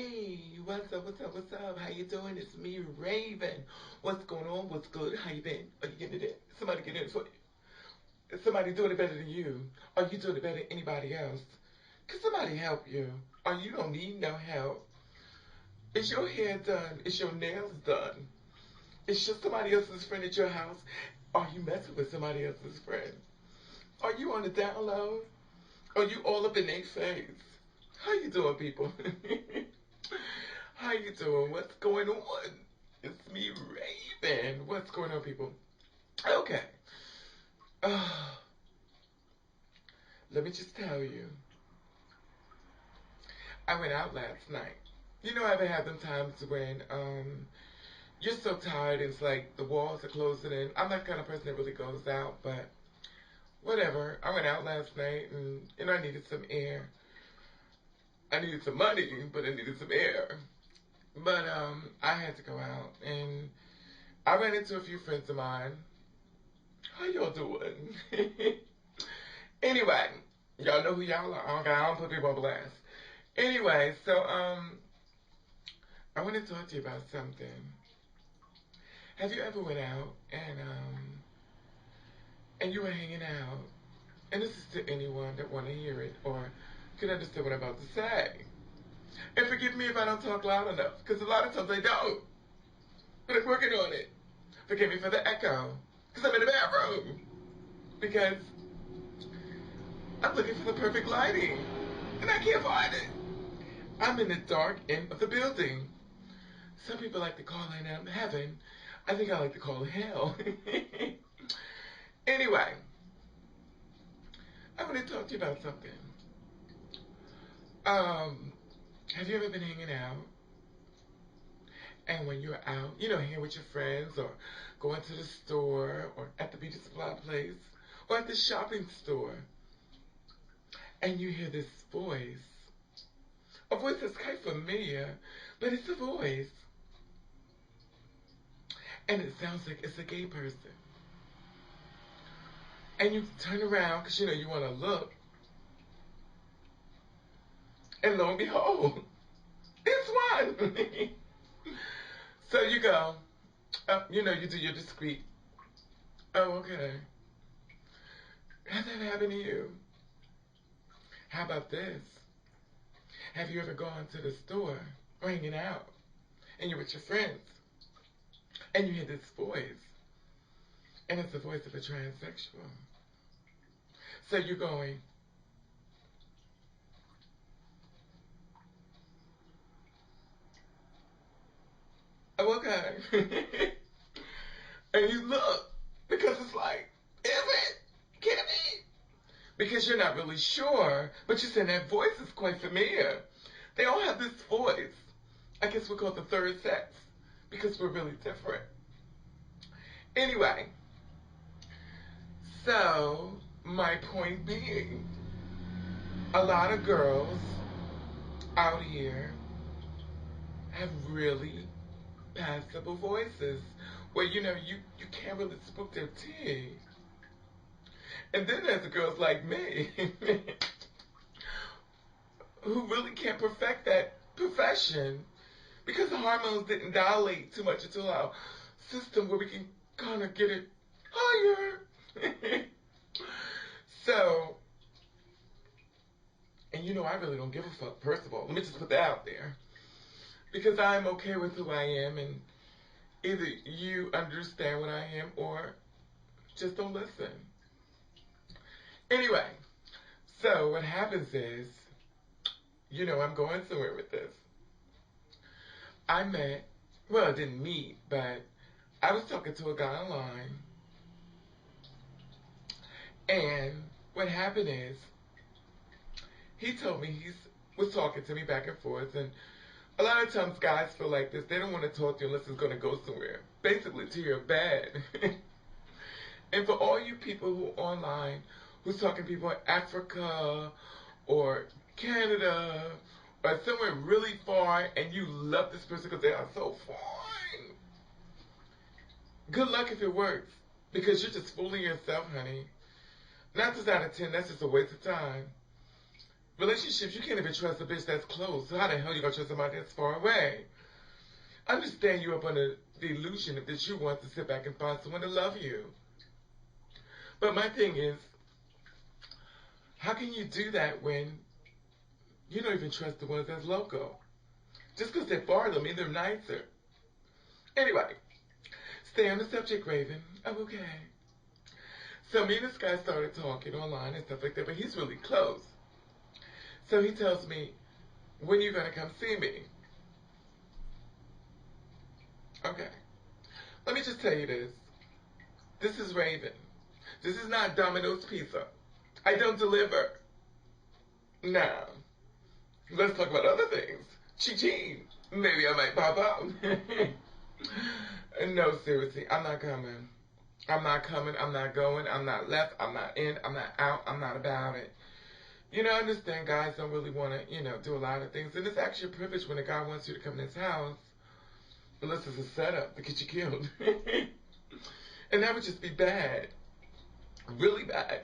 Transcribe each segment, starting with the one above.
Hey, what's up, what's up, what's up? How you doing? It's me, Raven. What's going on? What's good? How you been? Are you getting it? Somebody getting it for you. Is somebody doing it better than you? Are you doing it better than anybody else? Can somebody help you? Or you don't need no help? Is your hair done? Is your nails done? Is just somebody else's friend at your house? Are you messing with somebody else's friend? Are you on the down low? Are you all up in their face? How you doing, people? How you doing? What's going on? It's me, Raven. What's going on, people? Okay. Uh, Let me just tell you. I went out last night. You know, I've had them times when you're so tired, it's like the walls are closing in. I'm not the kind of person that really goes out, but whatever. I went out last night and, I needed some air. I needed some money, but I needed some air. But I had to go out, and I ran into a few friends of mine. How y'all doing? Anyway, y'all know who y'all are. I don't put people on blast. Anyway, so I want to talk to you about something. Have you ever went out and you were hanging out, and this is to anyone that want to hear it or can understand what I'm about to say. And forgive me if I don't talk loud enough, because a lot of times I don't. But I'm working on it. Forgive me for the echo, because I'm in the bathroom. Because I'm looking for the perfect lighting, and I can't find it. I'm in the dark end of the building. Some people like to call it heaven. I think I like to call it hell. Anyway, I'm going to talk to you about something. Have you ever been hanging out? And when you're out, hanging with your friends or going to the store or at the beauty supply place or at the shopping store, and you hear this voice, a voice that's quite familiar, but it's a voice. And it sounds like it's a gay person. And you turn around because, you want to look. And lo and behold, it's one. So you go, you do your discreet. Oh, okay. Has that happened to you? How about this? Have you ever gone to the store or hanging out and you're with your friends and you hear this voice, and it's the voice of a transsexual? So you're going, oh, okay. And you look, because it's like, is it? Can it be? Because you're not really sure, but you're saying that voice is quite familiar. They all have this voice. I guess we're called the third sex, because we're really different. Anyway, so my point being, a lot of girls out here have really passable voices where you can't really spook their tea. And then there's the girls like me who really can't perfect that profession because the hormones didn't dilate too much into our system where we can kind of get it higher. So, and I really don't give a fuck, first of all. Let me just put that out there. Because I'm okay with who I am, and either you understand what I am or just don't listen. Anyway, so what happens is, I'm going somewhere with this. I didn't meet, but I was talking to a guy online. And what happened is, he told me he was talking to me back and forth, and a lot of times guys feel like this. They don't want to talk to you unless it's going to go somewhere. Basically to your bed. And for all you people who are online, who's talking to people in Africa or Canada or somewhere really far, and you love this person because they are so fine, good luck if it works. Because you're just fooling yourself, honey. 9 times out of 10, that's just a waste of time. Relationships, you can't even trust a bitch that's close. So how the hell you gonna trust somebody that's far away? I understand you're up under the illusion that you want to sit back and find someone to love you. But my thing is, how can you do that when you don't even trust the ones that's local? Just because they're far don't mean they're nicer. Anyway, stay on the subject, Raven. I'm okay. So me and this guy started talking online and stuff like that, but he's really close. So he tells me, when are you going to come see me? Okay. Let me just tell you this. This is Raven. This is not Domino's Pizza. I don't deliver. Now, let's talk about other things. Chi-ching. Maybe I might pop out. No, seriously, I'm not coming. I'm not coming. I'm not going. I'm not left. I'm not in. I'm not out. I'm not about it. You know, I understand guys don't really want to, do a lot of things. And it's actually a privilege when a guy wants you to come to his house, unless it's a setup to get you killed. And that would just be bad. Really bad.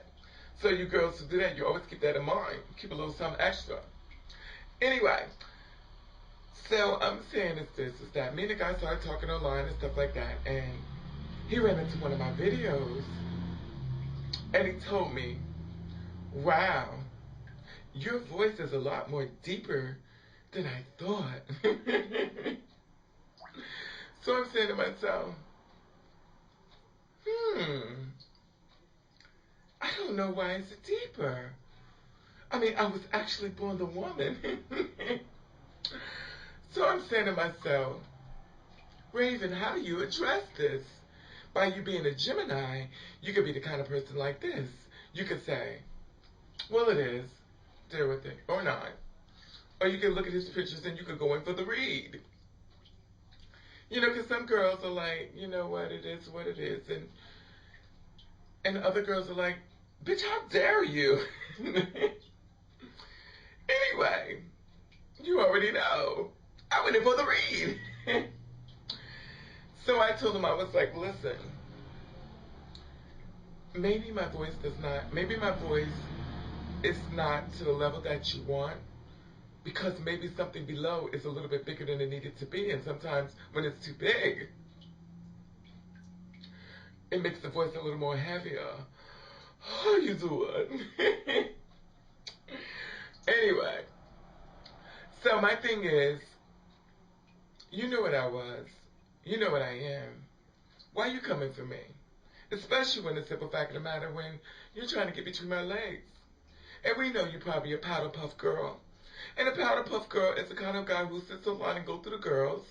So you girls who do that, you always keep that in mind. Keep a little something extra. Anyway, so I'm saying is that me and the guy started talking online and stuff like that, and he ran into one of my videos, and he told me, wow, your voice is a lot more deeper than I thought. So I'm saying to myself, I don't know why it's deeper. I mean, I was actually born the woman. So I'm saying to myself, Raven, how do you address this? By you being a Gemini, you could be the kind of person like this. You could say, well, it is. Deal with it. Or not. Or you can look at his pictures and you could go in for the read. You know, because some girls are like, you know what, it is what it is. And other girls are like, bitch, how dare you? Anyway, you already know. I went in for the read. So I told him, I was like, listen, maybe my voice is not to the level that you want, because maybe something below is a little bit bigger than it needed to be, and sometimes when it's too big, it makes the voice a little more heavier. How you doing? Anyway, so my thing is, you knew what I was. You know what I am. Why are you coming for me? Especially when the simple fact of the matter, when you're trying to get between my legs. And we know you're probably a powder puff girl. And a powder puff girl is the kind of guy who sits online and go through the girls,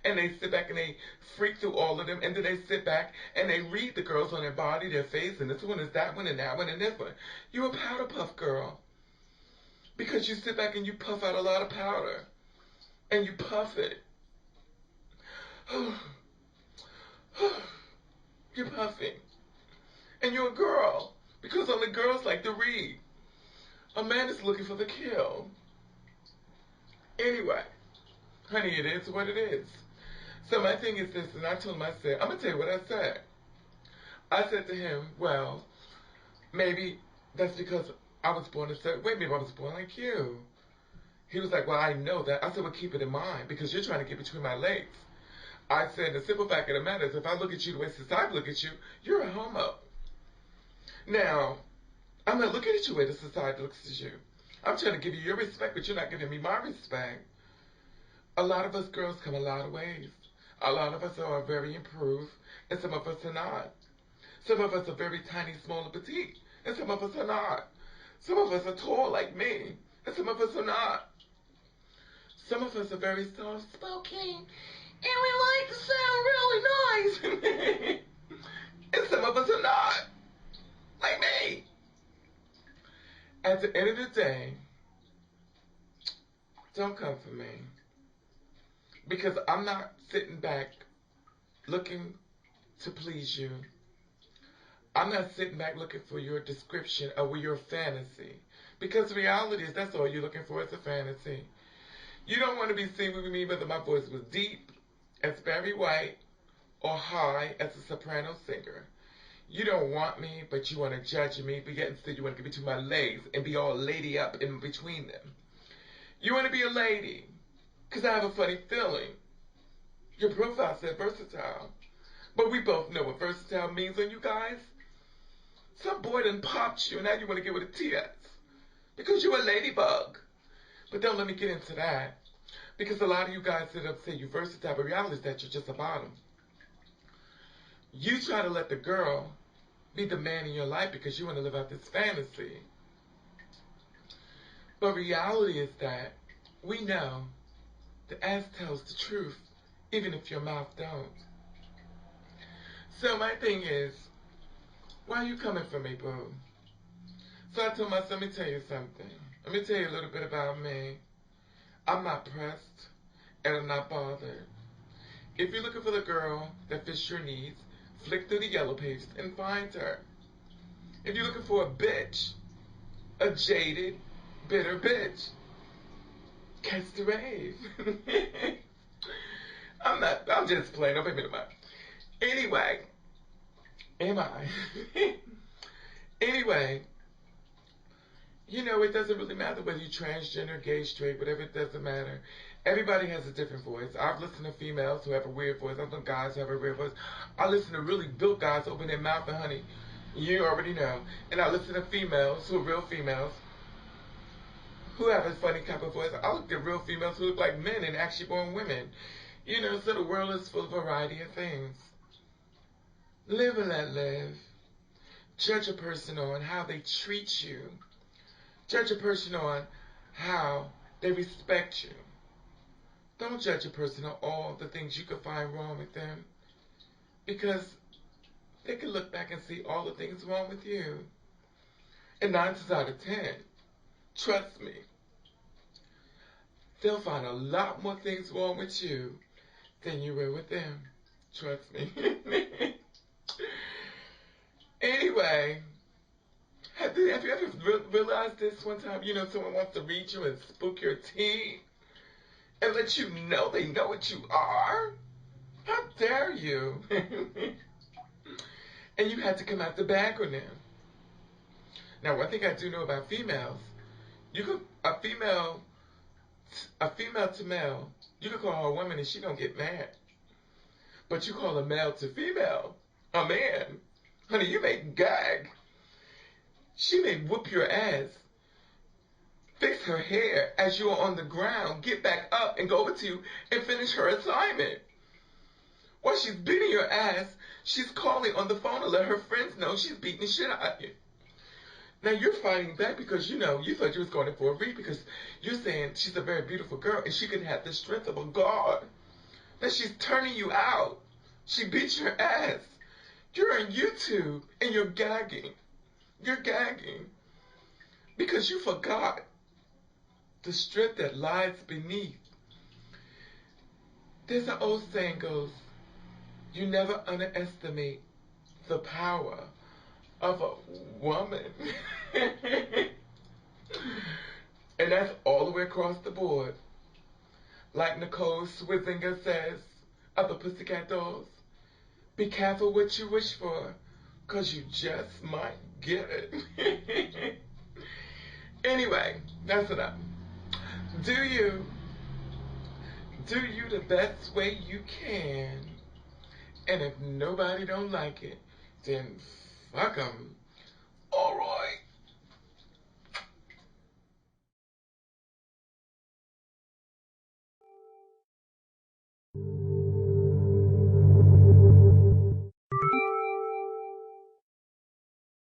and they sit back and they freak through all of them, and then they sit back and they read the girls on their body, their face, and this one is that one and that one and this one. You're a powder puff girl. Because you sit back and you puff out a lot of powder. And you puff it. You're puffing. And you're a girl. Because only girls like to read. A man is looking for the kill. Anyway, honey, it is what it is. So my thing is this, and I told him, I said, I'm going to tell you what I said. I said to him, well, maybe that's because I was born a certain way. Maybe I was born like you. He was like, well, I know that. I said, well, keep it in mind, because you're trying to get between my legs. I said, the simple fact of the matter is, if I look at you the way society look at you, you're a homo. Now, I'm not looking at you the way the society looks at you. I'm trying to give you your respect, but you're not giving me my respect. A lot of us girls come a lot of ways. A lot of us are very improved, and some of us are not. Some of us are very tiny, small, and petite, and some of us are not. Some of us are tall like me, and some of us are not. Some of us are very soft-spoken, and we like to sound really nice. And some of us are not, like me. At the end of the day, don't come for me. Because I'm not sitting back looking to please you. I'm not sitting back looking for your description or your fantasy. Because the reality is that's all you're looking for is a fantasy. You don't want to be seen with me whether my voice was deep as Barry White or high as a soprano singer. You don't want me, but you want to judge me, but yet instead you want to get between my legs and be all lady up in between them. You want to be a lady, because I have a funny feeling. Your profile said versatile, but we both know what versatile means on you guys. Some boy done popped you, and now you want to get with a TS, because you're a ladybug. But don't let me get into that, because a lot of you guys sit up and say you're versatile, but reality is that you're just a bottom. You try to let the girl be the man in your life because you want to live out this fantasy. But reality is that we know the ass tells the truth, even if your mouth don't. So my thing is, why are you coming for me, boo? So I told myself, let me tell you something. Let me tell you a little bit about me. I'm not pressed, and I'm not bothered. If you're looking for the girl that fits your needs, flick through the yellow pages and find her. If you're looking for a bitch, a jaded, bitter bitch, catch the rave. I'm just playing, don't pay me no mind. Anyway, am I? Anyway, you know, it doesn't really matter whether you're transgender, gay, straight, whatever, it doesn't matter. Everybody has a different voice. I've listened to females who have a weird voice. I've done guys who have a weird voice. I listen to really built guys open their mouth and honey, you already know. And I listen to females who are real females who have a funny type of voice. I look at real females who look like men and actually born women. You know, so the world is full of variety of things. Live and let live. Judge a person on how they treat you. Judge a person on how they respect you. Don't judge a person on all the things you could find wrong with them, because they can look back and see all the things wrong with you. And 9 times out of 10, trust me, they'll find a lot more things wrong with you than you will with them. Trust me. Anyway, have you ever realized this one time? You know, someone wants to read you and spook your tea and let you know they know what you are? How dare you? And you had to come out the bag on them. Now, one thing I do know about females, you could a female to male, you could call her a woman and she don't get mad. But you call a male to female, a man, honey, you may gag. She may whoop your ass, fix her hair as you are on the ground, get back up and go over to you and finish her assignment. While she's beating your ass, she's calling on the phone to let her friends know she's beating the shit out of you. Now you're fighting back because you know you thought you was going in for a read because you're saying she's a very beautiful girl and she can have the strength of a god. That she's turning you out. She beats your ass. You're on YouTube and you're gagging. You're gagging because you forgot the strength that lies beneath. There's an old saying goes, you never underestimate the power of a woman. And that's all the way across the board. Like Nicole Swizinger says of the Pussycat Dolls, be careful what you wish for, because you just might get it. Anyway, that's enough. Do you the best way you can. And if nobody don't like it, then fuck 'em.